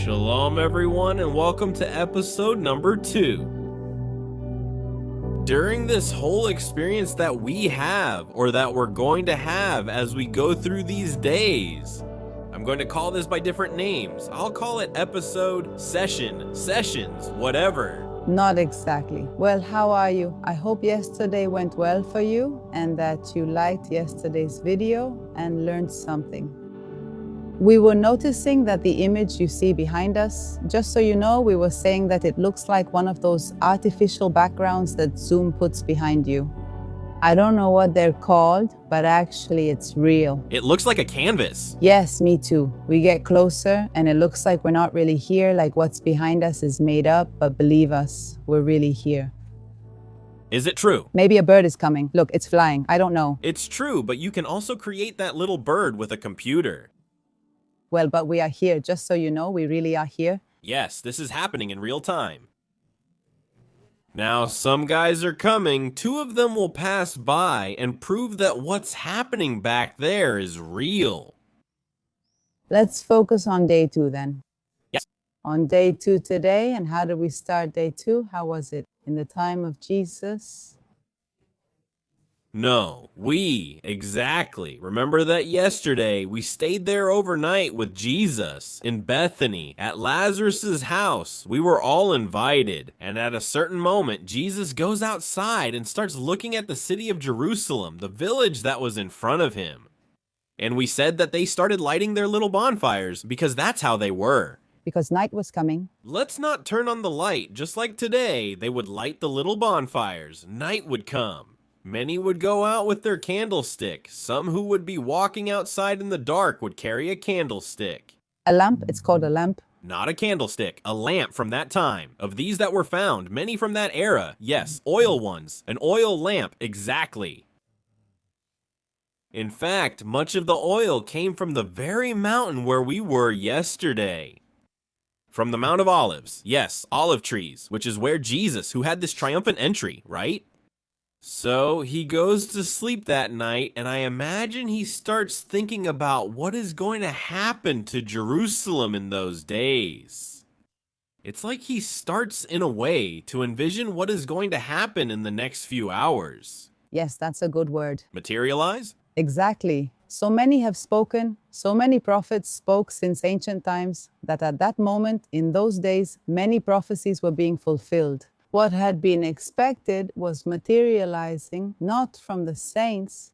Shalom, everyone, and welcome to episode number 2. During this whole experience that we have, or that we're going to have as we go through these days, I'm going to call this by different names. I'll call it episode, session, sessions, whatever. Not exactly. Well, how are you? I hope yesterday went well for you and that you liked yesterday's video and learned something. We were noticing that the image you see behind us, just so you know, we were saying that it looks like one of those artificial backgrounds that Zoom puts behind you. I don't know what they're called, but actually it's real. It looks like a canvas. Yes, me too. We get closer and it looks like we're not really here, like what's behind us is made up, but believe us, we're really here. Is it true? Maybe a bird is coming. Look, it's flying. I don't know. It's true, but you can also create that little bird with a computer. Well, but we are here. Just so you know, we really are here. Yes, this is happening in real time. Now, some guys are coming. 2 of them will pass by and prove that what's happening back there is real. Let's focus on day 2 then. Yes. On day 2 today, and how did we start day 2? How was it? In the time of Jesus? No, exactly. Remember that yesterday we stayed there overnight with Jesus in Bethany at Lazarus's house. We were all invited, and at a certain moment, Jesus goes outside and starts looking at the city of Jerusalem, the village that was in front of him. And we said that they started lighting their little bonfires because that's how they were. Because night was coming. Let's not turn on the light. Just like today, they would light the little bonfires. Night would come. Many would go out with their candlestick. Some who would be walking outside in the dark would carry a candlestick. A lamp, it's called a lamp. Not a candlestick, a lamp from that time. Of these that were found, many from that era. Yes, oil ones. An oil lamp, exactly. In fact, much of the oil came from the very mountain where we were yesterday. From the Mount of Olives, yes, olive trees, which is where Jesus, who had this triumphant entry, right? So he goes to sleep that night, and I imagine he starts thinking about what is going to happen to Jerusalem in those days. It's like he starts, in a way, to envision what is going to happen in the next few hours. Yes, that's a good word. Materialize? Exactly. So many have spoken, so many prophets spoke since ancient times, that at that moment, in those days, many prophecies were being fulfilled. What had been expected was materializing, not from the saints.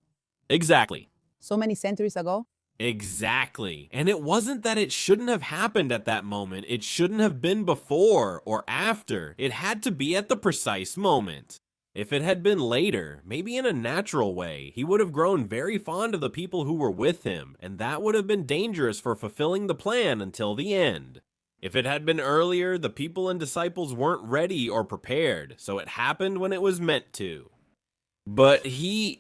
Exactly. So many centuries ago? Exactly. And it wasn't that it shouldn't have happened at that moment. It shouldn't have been before or after. It had to be at the precise moment. If it had been later, maybe in a natural way, he would have grown very fond of the people who were with him, and that would have been dangerous for fulfilling the plan until the end. If it had been earlier, the people and disciples weren't ready or prepared, so it happened when it was meant to. But he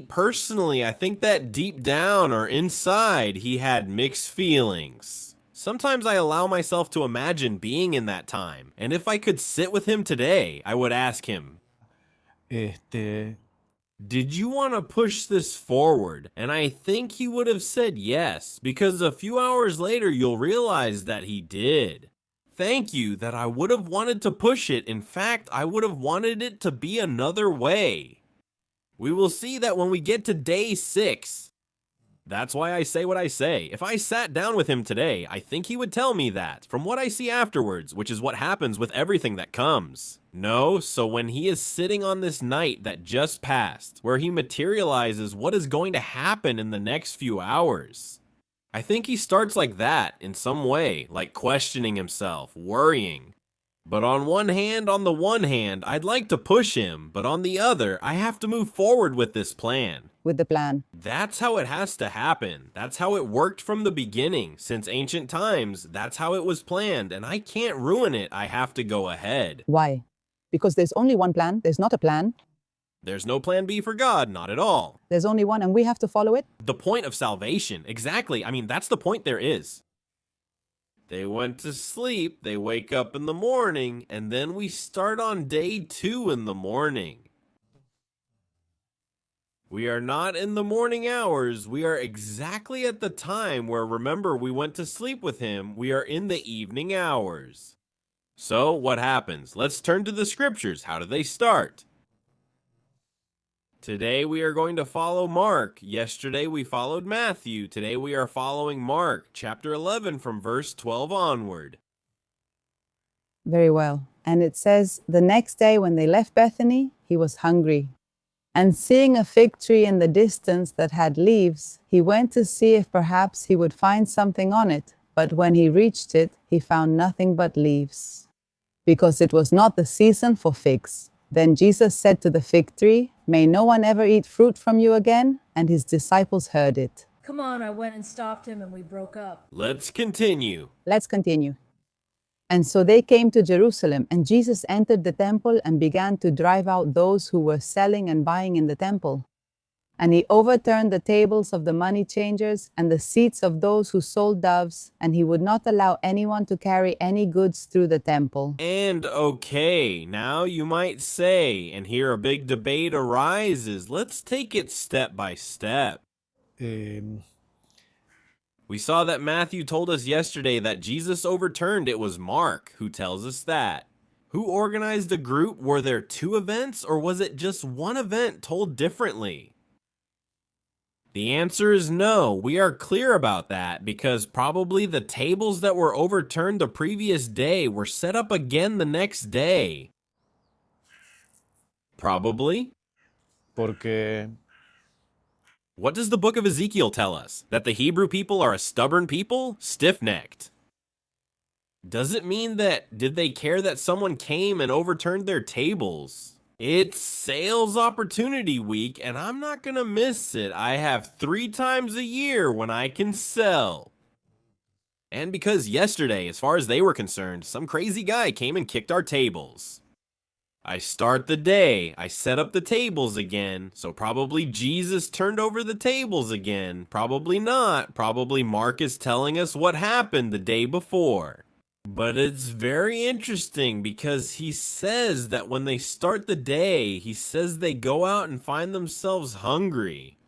personally, I think that deep down or inside, he had mixed feelings. Sometimes I allow myself to imagine being in that time, and if I could sit with him today, I would ask him, did you want to push this forward? And I think he would have said yes, because a few hours later you'll realize that he did. Thank you that I would have wanted to push it. In fact, I would have wanted it to be another way. We will see that when we get to day 6. That's why I say what I say. If I sat down with him today, I think he would tell me that, from what I see afterwards, which is what happens with everything that comes. No, so when he is sitting on this night that just passed, where he materializes what is going to happen in the next few hours, I think he starts like that in some way, like questioning himself, worrying. But on the one hand, I'd like to push him, but on the other, I have to move forward with this plan. With the plan. That's how it has to happen. That's how it worked from the beginning. Since ancient times, that's how it was planned, and I can't ruin it. I have to go ahead. Why? Because there's only one plan. There's not a plan. There's no plan B for God, not at all. There's only one, and we have to follow it? The point of salvation, exactly. I mean, that's the point there is. They went to sleep, they wake up in the morning, and then we start on day 2 in the morning. We are not in the morning hours. We are exactly at the time where, remember, we went to sleep with him. We are in the evening hours. So, what happens? Let's turn to the scriptures. How do they start? Today we are going to follow Mark. Yesterday we followed Matthew. Today we are following Mark, chapter 11 from verse 12 onward. Very well. And it says, the next day when they left Bethany, he was hungry. And seeing a fig tree in the distance that had leaves, he went to see if perhaps he would find something on it. But when he reached it, he found nothing but leaves, because it was not the season for figs. Then Jesus said to the fig tree, "May no one ever eat fruit from you again." And his disciples heard it. Come on, I went and stopped him and we broke up. Let's continue. Let's continue. And so they came to Jerusalem, and Jesus entered the temple and began to drive out those who were selling and buying in the temple. And he overturned the tables of the money changers and the seats of those who sold doves, and he would not allow anyone to carry any goods through the temple. And okay, now you might say, and here a big debate arises, let's take it step by step. We saw that Matthew told us yesterday that Jesus overturned. It was Mark who tells us that. Who organized the group? Were there two events, or was it just one event told differently? The answer is no. We are clear about that because probably the tables that were overturned the previous day were set up again the next day. Probably. Porque What does the book of Ezekiel tell us? That the Hebrew people are a stubborn people? Stiff-necked. Does it mean that, did they care that someone came and overturned their tables? It's sales opportunity week, and I'm not gonna miss it. I have 3 times a year when I can sell. And because yesterday, as far as they were concerned, some crazy guy came and kicked our tables. I start the day, I set up the tables again, so probably Jesus turned over the tables again. Probably not. Probably Mark is telling us what happened the day before. But it's very interesting because he says that when they start the day, he says they go out and find themselves hungry.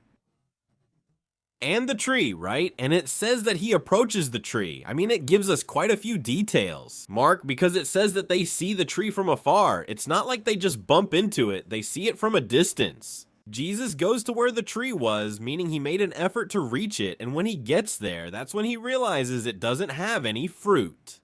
And the tree, right? And it says that he approaches the tree. I mean, it gives us quite a few details. Mark, because it says that they see the tree from afar. It's not like they just bump into it. They see it from a distance. Jesus goes to where the tree was, meaning he made an effort to reach it. And when he gets there, that's when he realizes it doesn't have any fruit.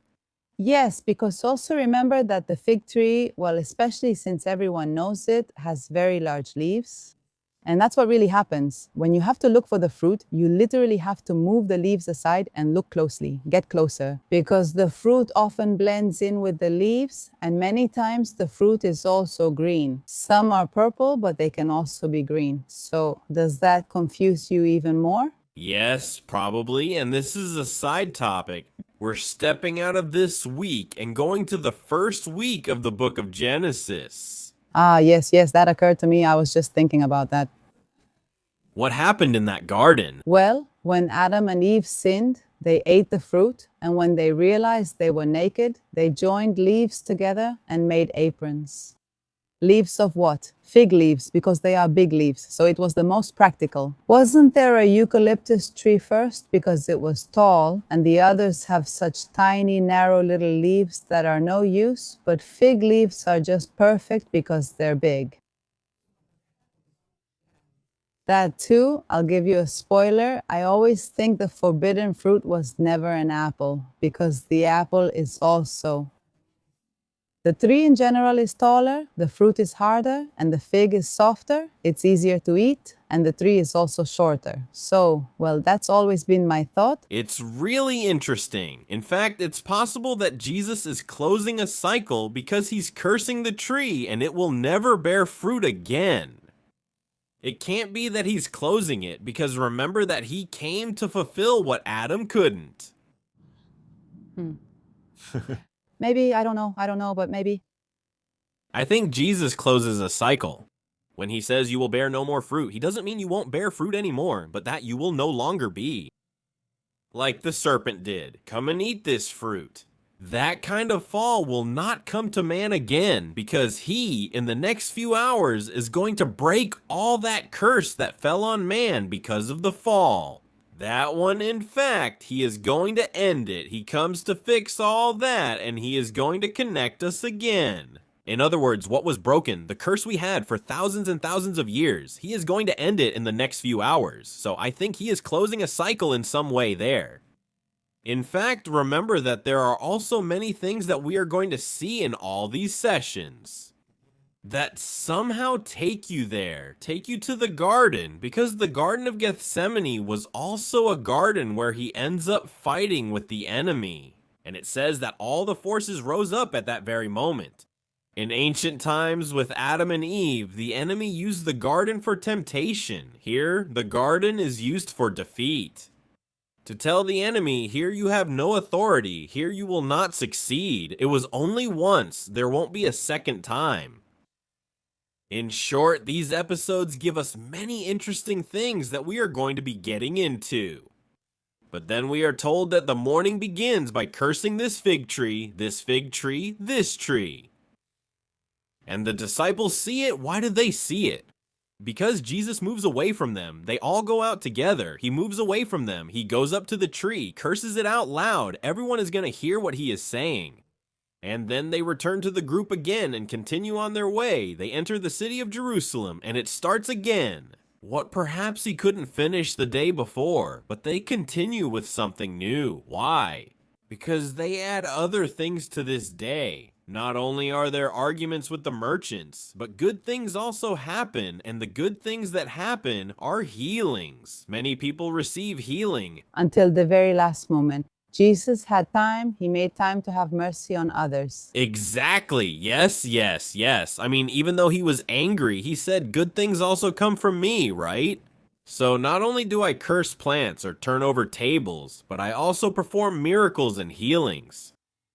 Yes, because also remember that the fig tree, well, especially since everyone knows it, has very large leaves. And that's what really happens. When you have to look for the fruit, you literally have to move the leaves aside and look closely, get closer. Because the fruit often blends in with the leaves, and many times the fruit is also green. Some are purple, but they can also be green. So does that confuse you even more? Yes, probably, and this is a side topic. We're stepping out of this week and going to the first week of the book of Genesis. Yes, that occurred to me. I was just thinking about that. What happened in that garden? Well, when Adam and Eve sinned, they ate the fruit, and when they realized they were naked, they joined leaves together and made aprons. Leaves of what? Fig leaves, because they are big leaves, so it was the most practical. Wasn't there a eucalyptus tree first because it was tall, and the others have such tiny, narrow little leaves that are no use, but fig leaves are just perfect because they're big. That too, I'll give you a spoiler. I always think the forbidden fruit was never an apple, because the apple is also. The tree in general is taller, the fruit is harder, and the fig is softer, it's easier to eat, and the tree is also shorter. So, well, that's always been my thought. It's really interesting. In fact, it's possible that Jesus is closing a cycle because he's cursing the tree and it will never bear fruit again. It can't be that he's closing it because remember that he came to fulfill what Adam couldn't. Maybe, I don't know, but maybe. I think Jesus closes a cycle. When he says you will bear no more fruit, he doesn't mean you won't bear fruit anymore, but that you will no longer be. Like the serpent did. Come and eat this fruit. That kind of fall will not come to man again, because he, in the next few hours, is going to break all that curse that fell on man because of the fall. That one, in fact, he is going to end it. He comes to fix all that, and he is going to connect us again. In other words, what was broken, the curse we had for thousands and thousands of years, he is going to end it in the next few hours. So I think he is closing a cycle in some way there. In fact, remember that there are also many things that we are going to see in all these sessions that somehow take you there, take you to the garden, because the Garden of Gethsemane was also a garden where he ends up fighting with the enemy. And it says that all the forces rose up at that very moment. In ancient times with Adam and Eve, the enemy used the garden for temptation. Here, the garden is used for defeat. To tell the enemy, here you have no authority, here you will not succeed. It was only once, there won't be a second time. In short, these episodes give us many interesting things that we are going to be getting into. But then we are told that the morning begins by cursing this fig tree, this fig tree, this tree. And the disciples see it. Why did they see it? Because Jesus moves away from them. They all go out together. He moves away from them. He goes up to the tree, curses it out loud. Everyone is going to hear what he is saying. And then they return to the group again and continue on their way. They enter the city of Jerusalem, and it starts again. What perhaps he couldn't finish the day before, but they continue with something new. Why? Because they add other things to this day. Not only are there arguments with the merchants, but good things also happen, and the good things that happen are healings. Many people receive healing. Until the very last moment. Jesus had time. He made time to have mercy on others. Exactly. Yes, yes, yes. I mean, even though he was angry, he said, good things also come from me, right? So not only do I curse plants or turn over tables, but I also perform miracles and healings.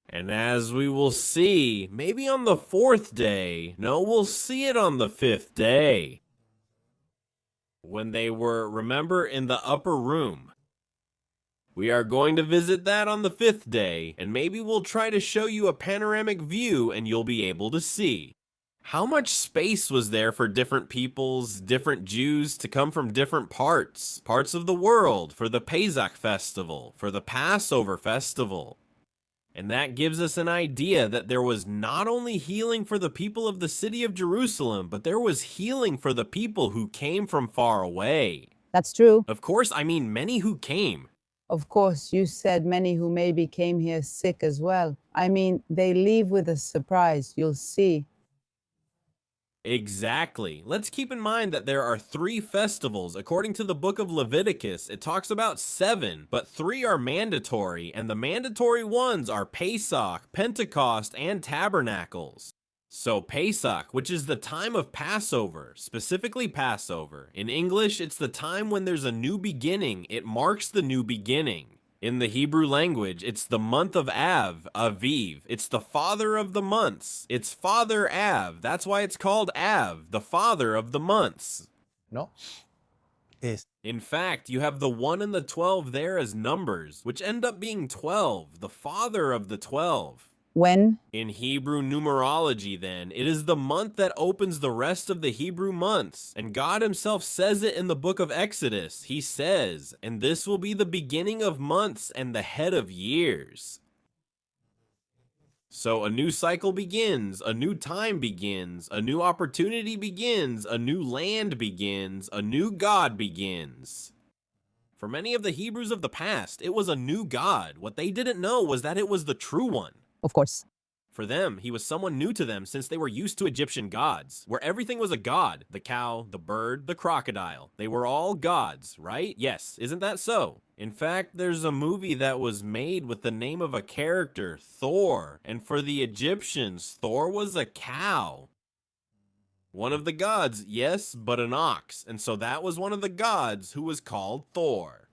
And as we will see, maybe on the fourth day, no, we'll see it on the fifth day. When they were, remember, in the upper room. We are going to visit that on the fifth day, and maybe we'll try to show you a panoramic view and you'll be able to see. How much space was there for different peoples, different Jews to come from different parts of the world, for the Pesach festival, for the Passover festival? And that gives us an idea that there was not only healing for the people of the city of Jerusalem, but there was healing for the people who came from far away. That's true. Of course, I mean many who came. Of course, you said many who maybe came here sick as well. I mean, they leave with a surprise, you'll see. Exactly. Let's keep in mind that there are 3 festivals. According to the book of Leviticus, it talks about 7, but 3 are mandatory, and the mandatory ones are Pesach, Pentecost, and Tabernacles. So Pesach, which is the time of Passover, specifically Passover. In English, it's the time when there's a new beginning. It marks the new beginning. In the Hebrew language, it's the month of Av, Aviv. It's the father of the months. It's Father Av. That's why it's called Av, the father of the months. No. Es In fact, you have the 1 and the 12 there as numbers, which end up being 12, the father of the 12. When? In Hebrew numerology, then, it is the month that opens the rest of the Hebrew months. And God himself says it in the book of Exodus. He says, and this will be the beginning of months and the head of years. So a new cycle begins, a new time begins, a new opportunity begins, a new land begins, a new God begins. For many of the Hebrews of the past, it was a new God. What they didn't know was that it was the true one. Of course. For them, he was someone new to them since they were used to Egyptian gods, where everything was a god. The cow, the bird, the crocodile. They were all gods, right? Yes, isn't that so? In fact, there's a movie that was made with the name of a character, Thor, and for the Egyptians, Thor was a cow. One of the gods, yes, but an ox, and so that was one of the gods who was called Thor.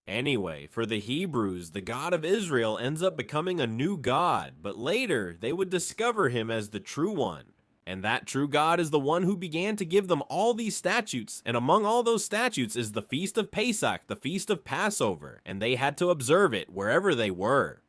Anyway, for the Hebrews, the God of Israel ends up becoming a new God, but later they would discover him as the true one. And that true God is the one who began to give them all these statutes, and among all those statutes is the feast of Pesach, the feast of Passover, and they had to observe it wherever they were.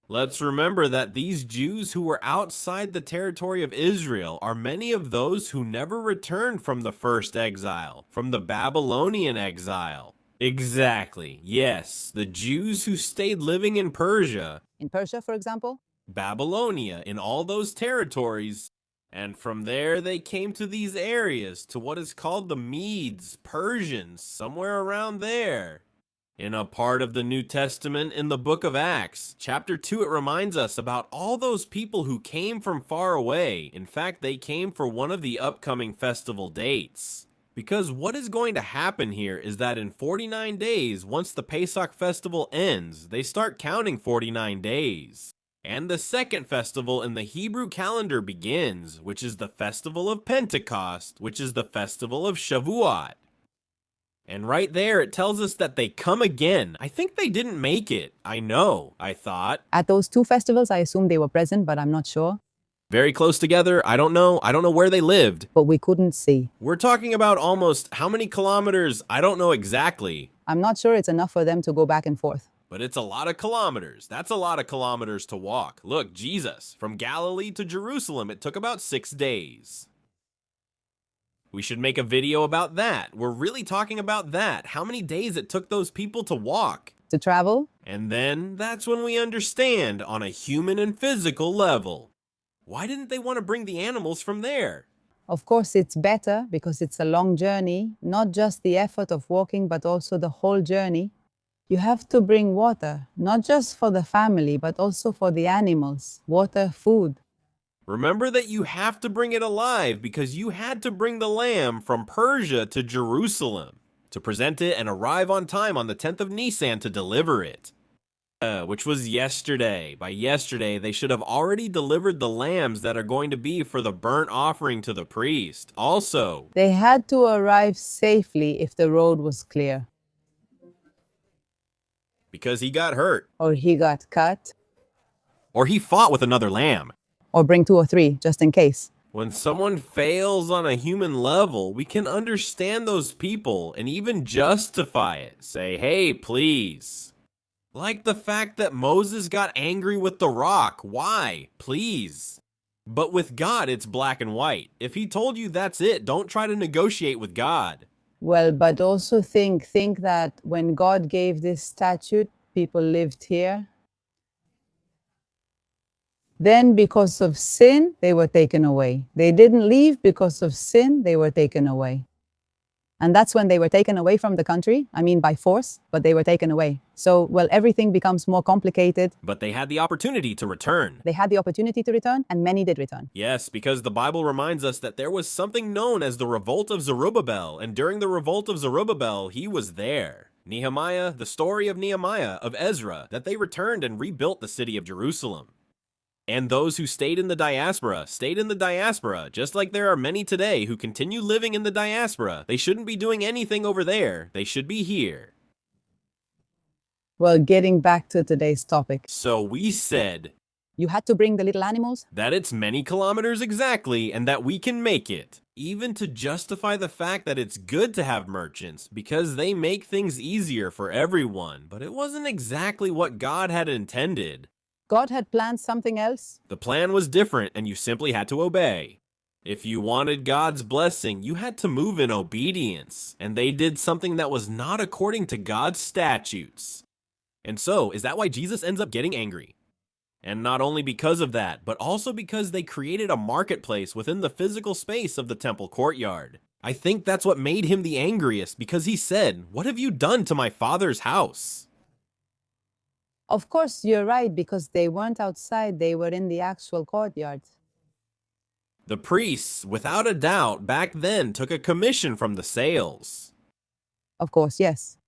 Let's remember that these Jews who were outside the territory of Israel are many of those who never returned from the first exile, from the Babylonian exile. Exactly, yes, the Jews who stayed living in Persia, In Persia, for example? Babylonia, in all those territories, and from there they came to these areas, to what is called the Medes, Persians, somewhere around there. In a part of the New Testament in the book of Acts, chapter 2, it reminds us about all those people who came from far away. In fact, they came for one of the upcoming festival dates. Because what is going to happen here is that in 49 days, once the Pesach festival ends, they start counting 49 days. And the second festival in the Hebrew calendar begins, which is the festival of Pentecost, which is the festival of Shavuot. And right there, it tells us that they come again. I think they didn't make it. I know, I thought. At those two festivals, I assume they were present, but I'm not sure. Very close together. I don't know. I don't know where they lived. But we couldn't see. We're talking about almost how many kilometers? I don't know exactly. I'm not sure it's enough for them to go back and forth. But it's a lot of kilometers. That's a lot of kilometers to walk. Look, Jesus, from Galilee to Jerusalem, it took about 6 days. We should make a video about that. We're really talking about that. How many days it took those people to walk. To travel? And then that's when we understand on a human and physical level. Why didn't they want to bring the animals from there? Of course, it's better because it's a long journey, not just the effort of walking, but also the whole journey. You have to bring water, not just for the family, but also for the animals. Water, food. Remember that you have to bring it alive because you had to bring the lamb from Persia to Jerusalem to present it and arrive on time on the 10th of Nisan to deliver it. Which was yesterday. By yesterday, they should have already delivered the lambs that are going to be for the burnt offering to the priest. Also, They had to arrive safely if the road was clear. because he got hurt. Or he got cut. Or he fought with another lamb. Or bring 2 or 3, just in case. When someone fails on a human level, we can understand those people and even justify it. Say, hey, please. Like the fact that Moses got angry with the rock. Why? Please. But with God, it's black and white. If he told you that's it, don't try to negotiate with God. Well, but also think that when God gave this statute, people lived here. Then because of sin, they were taken away. They didn't leave because of sin, they were taken away. And that's when they were taken away from the country. I mean, by force, but they were taken away. So, well, everything becomes more complicated. But they had the opportunity to return. They had the opportunity to return, and many did return. Yes, because the Bible reminds us that there was something known as the revolt of Zerubbabel, and during the revolt of Zerubbabel, he was there. Nehemiah, the story of Nehemiah, of Ezra, that they returned and rebuilt the city of Jerusalem. And those who stayed in the diaspora, just like there are many today who continue living in the diaspora. They shouldn't be doing anything over there. They should be here. Well, getting back to today's topic. So we said You had to bring the little animals? that it's many kilometers exactly and that we can make it. Even to justify the fact that it's good to have merchants because they make things easier for everyone. But it wasn't exactly what God had intended. God had planned something else? The plan was different and you simply had to obey. If you wanted God's blessing, you had to move in obedience, and they did something that was not according to God's statutes. And so, is that why Jesus ends up getting angry? And not only because of that, but also because they created a marketplace within the physical space of the temple courtyard. I think that's what made him the angriest, because he said, "What have you done to my Father's house?" Of course, you're right, because they weren't outside, they were in the actual courtyard. The priests, without a doubt, back then took a commission from the sales. Of course, yes.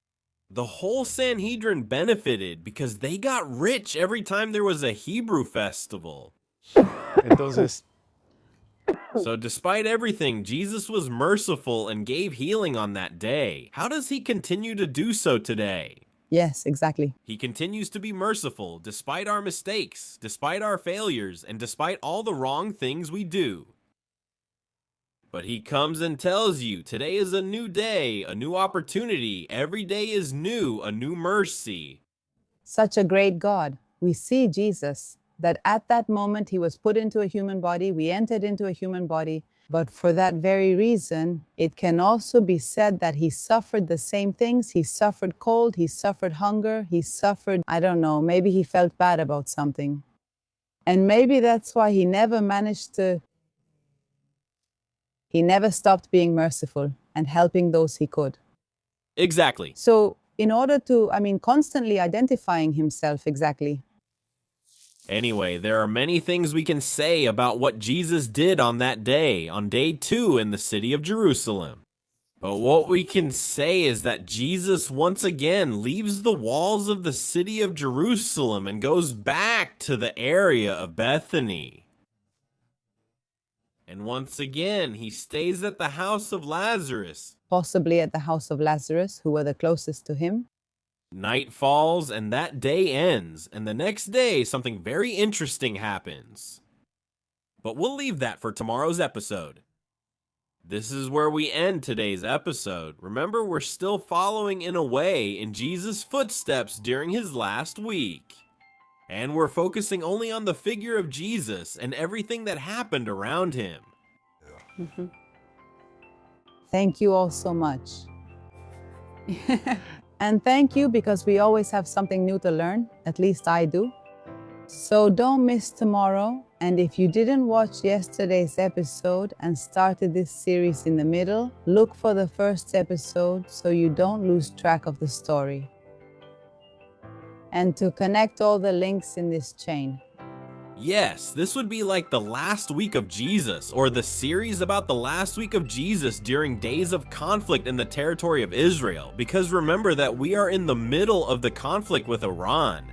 The whole Sanhedrin benefited because they got rich every time there was a Hebrew festival. Entonces, So despite everything, Jesus was merciful and gave healing on that day. How does he continue to do so today? Yes, exactly. He continues to be merciful despite our mistakes, despite our failures, and despite all the wrong things we do. But he comes and tells you today is a new day, a new opportunity. Every day is new, a new mercy. Such a great God. We see Jesus, that at that moment he was put into a human body, we entered into a human body, but for that very reason, it can also be said that he suffered the same things. He suffered cold, he suffered hunger, he suffered, I don't know, maybe he felt bad about something. And maybe that's why he never stopped being merciful and helping those he could. Exactly. So in order to, constantly identifying himself exactly. Anyway, there are many things we can say about what Jesus did on that day, on day 2 in the city of Jerusalem. But what we can say is that Jesus once again leaves the walls of the city of Jerusalem and goes back to the area of Bethany. And once again, he stays at the house of Lazarus. Possibly at the house of Lazarus, who were the closest to him. Night falls and that day ends, and the next day something very interesting happens. But we'll leave that for tomorrow's episode. This is where we end today's episode. Remember, we're still following in a way in Jesus' footsteps during his last week. And we're focusing only on the figure of Jesus and everything that happened around him. Thank you all so much. And thank you because we always have something new to learn, at least I do. So don't miss tomorrow. And if you didn't watch yesterday's episode and started this series in the middle, look for the first episode so you don't lose track of the story. And to connect all the links in this chain. Yes, this would be like the last week of Jesus, or the series about the last week of Jesus during days of conflict in the territory of Israel, because remember that we are in the middle of the conflict with Iran.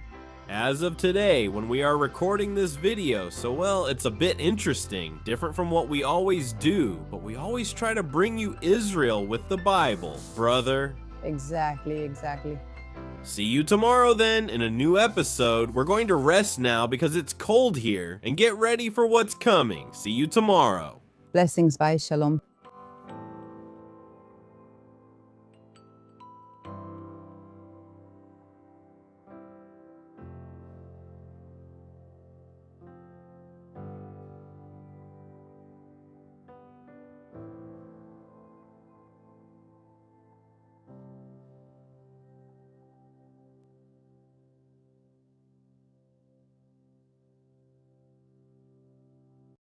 As of today, when we are recording this video, so well, it's a bit interesting, different from what we always do, but we always try to bring you Israel with the Bible, brother. Exactly. See you tomorrow then in a new episode. We're going to rest now because it's cold here and get ready for what's coming. See you tomorrow. Blessings, bye, shalom.